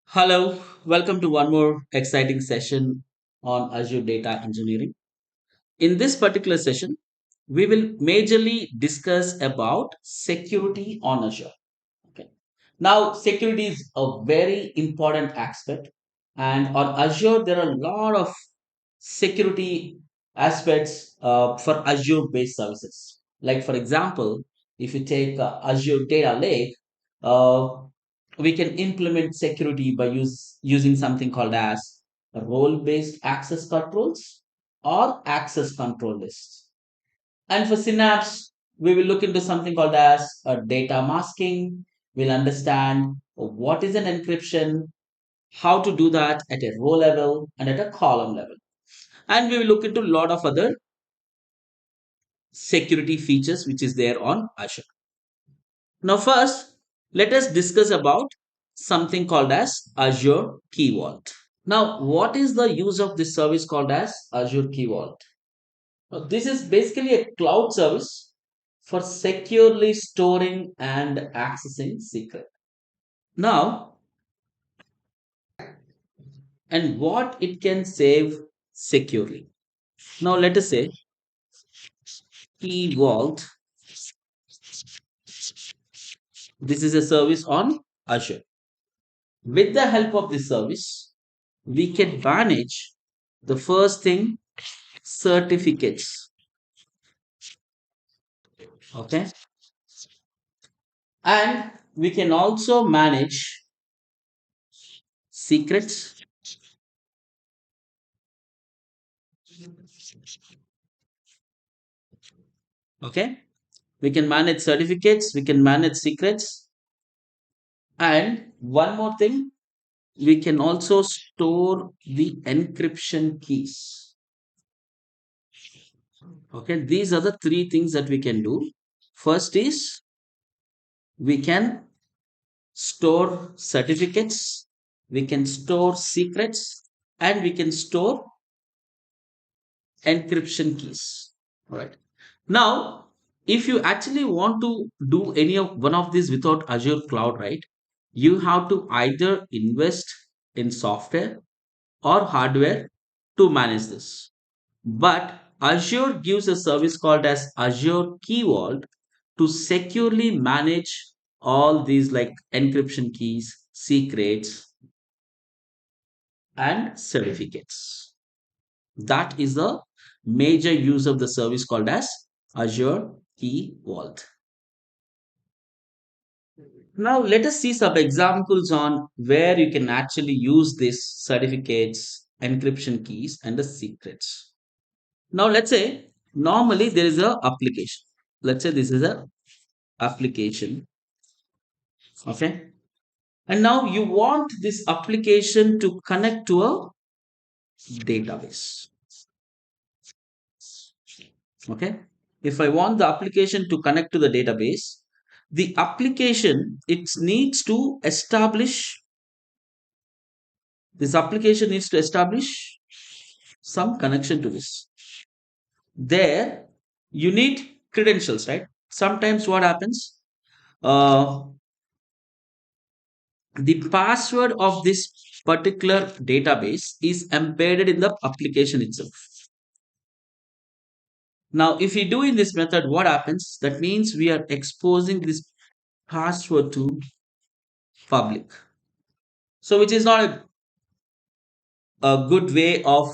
Hello, welcome to one more exciting session on Azure Data Engineering. In this particular session, we will majorly discuss about security on Azure. Okay. Now, security is a very important aspect, and on Azure, there are a lot of security aspects for Azure based services. Like, for example, if you take Azure Data Lake, uh, we can implement security by using something called as role based access controls or access control lists. And for Synapse, we will look into something called as data masking. We'll understand what is an encryption, how to do that at a row level and at a column level. And we will look into a lot of other security features which is there on Azure. Now, first, let us discuss about something called as Azure Key Vault. Now, what is the use of this service called as Azure Key Vault? Now, this is basically a cloud service for securely storing and accessing secret. Now, and what it can save securely. Now, let us say Key Vault. This is a service on Azure. With the help of this service, we can manage the first thing certificates. Okay. And we can also manage secrets. Okay. We can manage certificates, we can manage secrets, and one more thing, we can also store the encryption keys. Okay, these are the three things that we can do. First is we can store certificates, we can store secrets, and we can store encryption keys. All right. Now, if you actually want to do any of one of these without Azure Cloud, right, you have to either invest in software or hardware to manage this. But Azure gives a service called as Azure Key Vault to securely manage all these like encryption keys, secrets, and certificates. That is the major use of the service called as Azure Key Vault. Now let us see some examples on where you can actually use these certificates, encryption keys, and the secrets. Now let's say normally there is a application. Let's say this is a application. Okay. And now you want this application to connect to a database. Okay. If I want the application to connect to the database, the application it needs to establish this application needs to establish some connection to this. There you need credentials, right? Sometimes what happens, uh, the password of this particular database is embedded in the application itself. Now if we do in this method, what happens, that means we are exposing this password to public, so which is not a good way of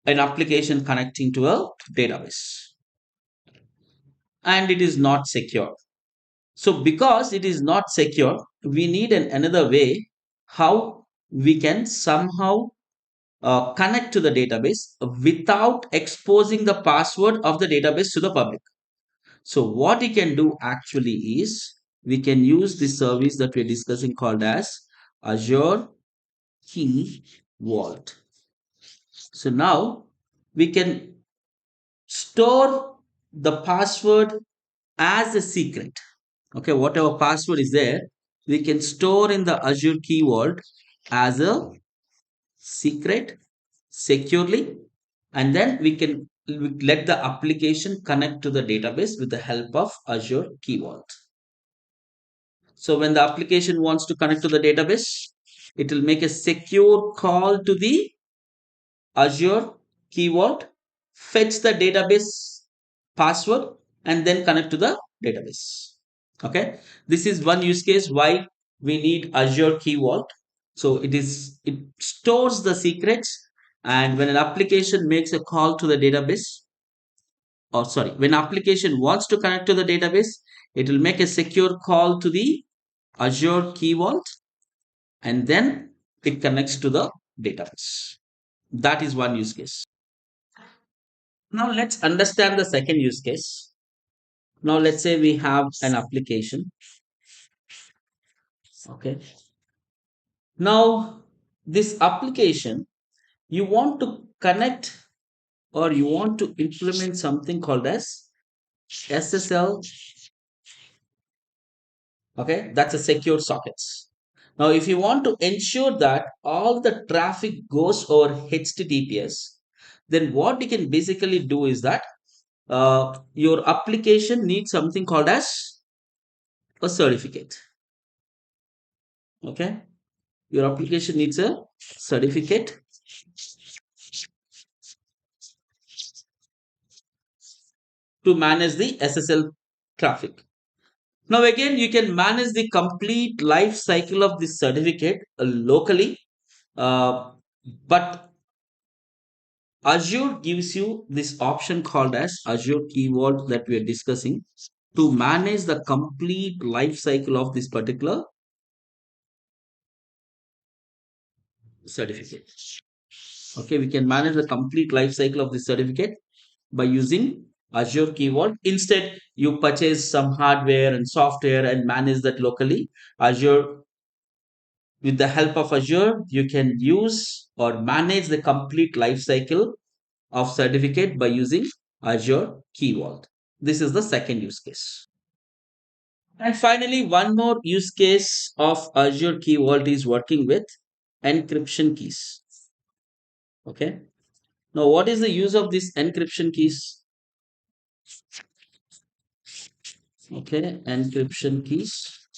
an application connecting to a database, and it is not secure. So because it is not secure, we need another way how we can somehow connect to the database without exposing the password of the database to the public. So what we can do actually is we can use this service that we're discussing called as Azure Key Vault. So now we can store the password as a secret. Okay, whatever password is there, we can store in the Azure Key Vault as a secret securely, and then we can let the application connect to the database with the help of Azure Key Vault. So when the application wants to connect to the database, it will make a secure call to the Azure Key Vault, fetch the database password, and then connect to the database. Okay, this is one use case why we need Azure Key Vault. So it stores the secrets, and when an application makes a call to the database, or sorry, when application wants to connect to the database, it will make a secure call to the Azure Key Vault, and then it connects to the database. That is one use case. Now let's understand the second use case. Now let's say we have an application. Okay. Now this application, you want to connect or you want to implement something called as SSL. Okay, that's a secure sockets. Now if you want to ensure that all the traffic goes over HTTPS, then what you can basically do is that your application needs something called as a certificate. Okay, your application needs a certificate to manage the SSL traffic. Now again, you can manage the complete life cycle of this certificate locally, uh, but Azure gives you this option called as Azure Key Vault that we are discussing to manage the complete life cycle of this particular certificate. Okay, we can manage the complete life cycle of this certificate by using Azure Key Vault. Instead, you purchase some hardware and software and manage that locally. Azure, with the help of Azure, you can use or manage the complete life cycle of certificate by using Azure Key Vault. This is the second use case. And finally, one more use case of Azure Key Vault is working with encryption keys. Okay. Now, what is the use of these encryption keys? Okay, encryption keys.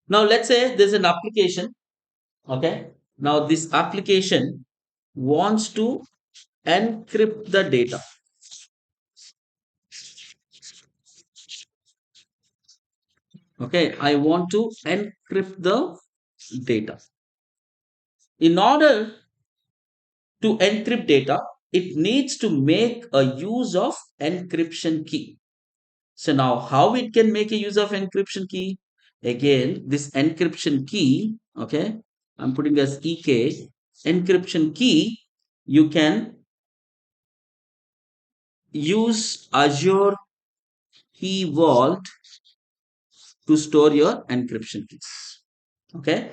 Now, let's say there's an application. Okay. Now, this application wants to encrypt the data. Okay, I want to encrypt the data. In order to encrypt data, it needs to make a use of encryption key. So now how it can make a use of encryption key? Again, this encryption key, okay, I'm putting as EK, encryption key, you can use Azure Key Vault to store your encryption keys. Okay.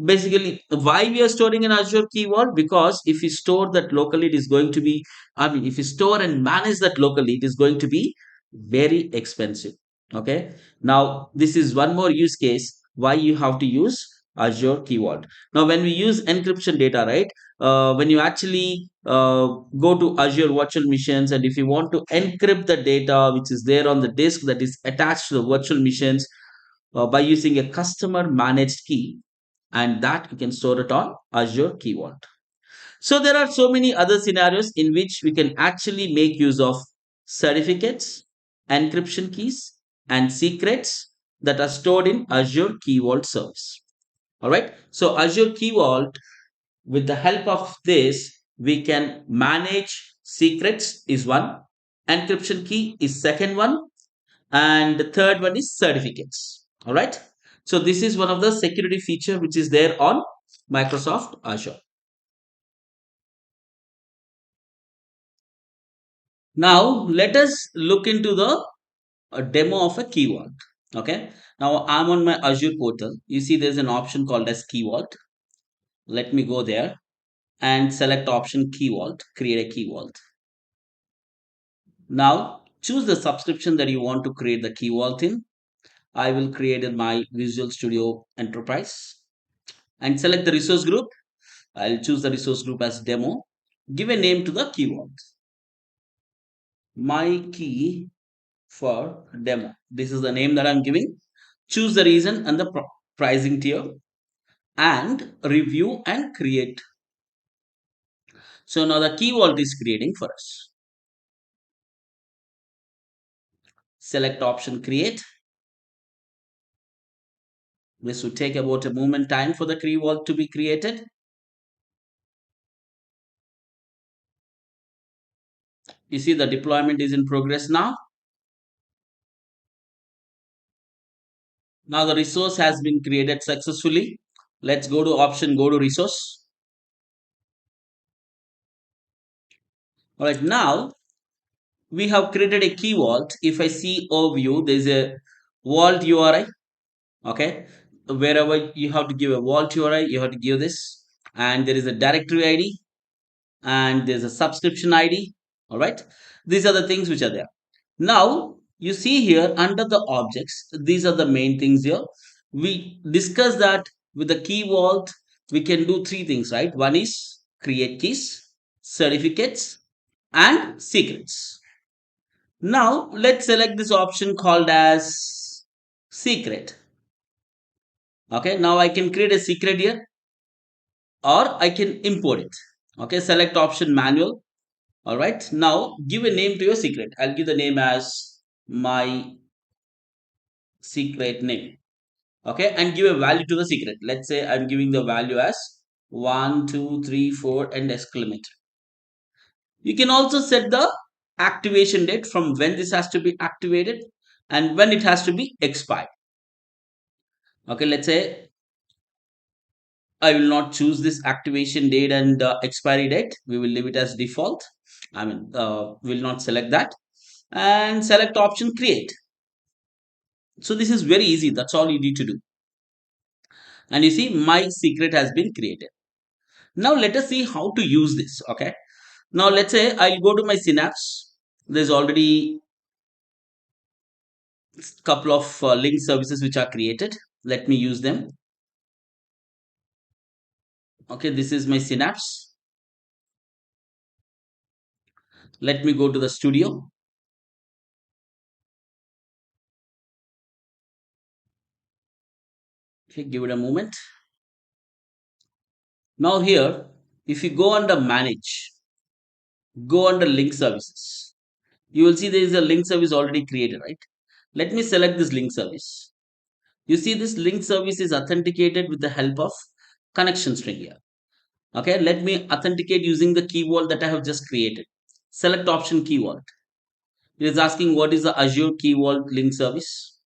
Basically, why we are storing in Azure Key Vault? Because if you store that locally, it is going to be, I mean, if you store and manage that locally, it is going to be very expensive. Okay. Now, this is one more use case why you have to use Azure Key Vault. Now, when we use encryption data, right? When you actually go to Azure virtual machines, and if you want to encrypt the data which is there on the disk that is attached to the virtual machines by using a customer managed key, and that you can store it on Azure Key Vault. So there are so many other scenarios in which we can actually make use of certificates, encryption keys, and secrets that are stored in Azure Key Vault service. All right. So Azure Key Vault, with the help of this, we can manage secrets is one, encryption key is second one, and the third one is certificates. All right. So this is one of the security feature which is there on Microsoft Azure. Now let us look into the demo of a key vault. Okay. Now I'm on my Azure portal. You see there's an option called as key vault. Let me go there and select option key vault, create a key vault. Now choose the subscription that you want to create the key vault in. I will create in my Visual Studio Enterprise and select the resource group. I'll choose the resource group as demo. Give a name to the key vault. My key for demo. This is the name that I'm giving. choose the reason and the pricing tier, and review and create. So now the key vault is creating for us. Select option create. This will take about a moment time for the key vault to be created. You see the deployment is in progress now. Now the resource has been created successfully. Let's go to option, go to resource. All right, now we have created a key vault. If I see overview, there's a vault URI. Okay, wherever you have to give a vault URI, you have to give this, and there is a directory ID, and there's a subscription ID. All right, these are the things which are there. Now you see here under the objects, these are the main things here. We discussed that with the key vault we can do three things, right? One is create keys, certificates, and secrets. Now let's select this option called as secret. Okay, now I can create a secret here, or I can import it. Okay, select option manual. All right, now give a name to your secret. I'll give the name as my secret name. Okay, and give a value to the secret. Let's say I'm giving the value as 1 2 3 4 and exclamation. You can also set the activation date from when this has to be activated and when it has to be expired. Okay, let's say I will not choose this activation date and expiry date. We will leave it as default. I mean, will not select that, and select option create. So this is very easy. That's all you need to do. And you see my secret has been created. Now let us see how to use this. Okay. Now let's say I'll go to my Synapse. There's already a couple of link services which are created. Let me use them. Okay, this is my Synapse. Let me go to the studio. Okay, give it a moment. Now here, if you go under manage, go under link services. You will see there is a link service already created, right? Let me select this link service. You see this link service is authenticated with the help of connection string here. Okay, let me authenticate using the key vault that I have just created. Select option key vault. It is asking what is the Azure Key Vault link service.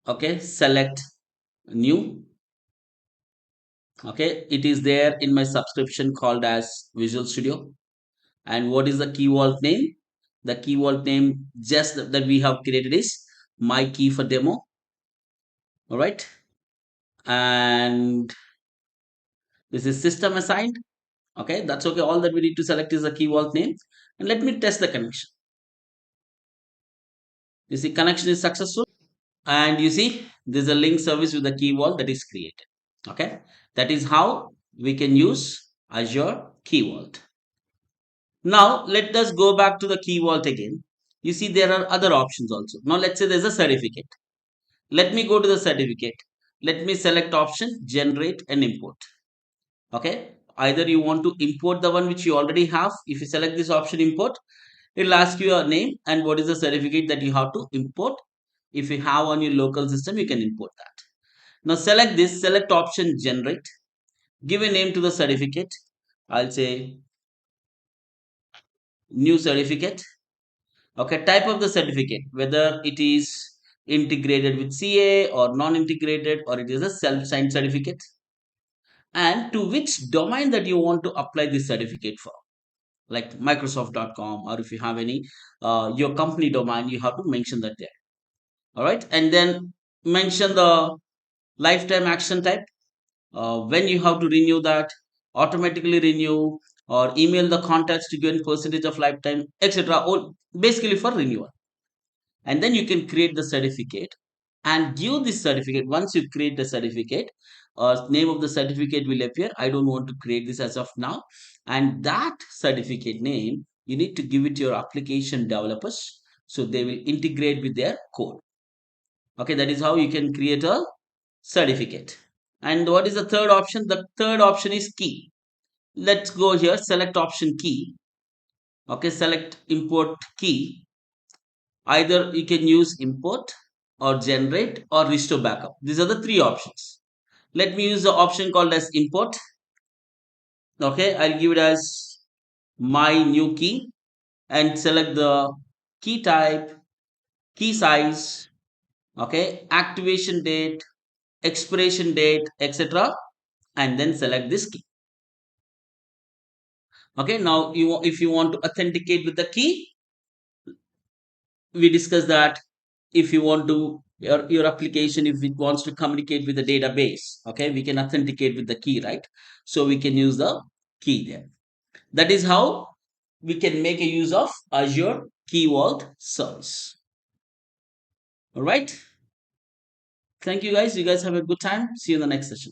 Okay, select new. Okay, it is there in my subscription called as Visual Studio. And what is the key vault name? The key vault name just that we have created is my key for demo. All right, and this is system assigned. Okay, that's okay. All that we need to select is the key vault name, and let me test the connection. You see connection is successful, and you see there's a link service with the key vault that is created. Okay, that is how we can use Azure Key Vault. Now let us go back to the Key Vault again. You see there are other options also. Now let's say there's a certificate. Let me go to the certificate. Let me select option generate and import. Okay, either you want to import the one which you already have. If you select this option import, it will ask you a name and what is the certificate that you have to import. If you have on your local system, you can import that. Now select this, select option generate, give a name to the certificate. I'll say new certificate. Okay, type of the certificate, whether it is integrated with CA or non-integrated, or it is a self-signed certificate, and to which domain that you want to apply this certificate for, like microsoft.com, or if you have any your company domain, you have to mention that there. All right, and then mention the lifetime action type, when you have to renew that, automatically renew, or email the contacts to gain percentage of lifetime, etc. All basically for renewal. And then you can create the certificate and give this certificate. Once you create the certificate, name of the certificate will appear. I don't want to create this as of now, and that certificate name you need to give it to your application developers so they will integrate with their code. Okay, that is how you can create a certificate. And what is the third option? The third option is key. Let's go here, select option key. Okay, select import key. Either you can use import or generate or restore backup. These are the three options. Let me use the option called as import. Okay, I'll give it as my new key and select the key type, key size, okay, activation date, expiration date, etc. And then select this key. Okay, now if you want to authenticate with the key, we discussed that if you want to your application, if it wants to communicate with the database, okay, we can authenticate with the key, right? So we can use the key there. That is how we can make a use of Azure Key Vault service. All right, thank you guys. You guys have a good time. See you in the next session.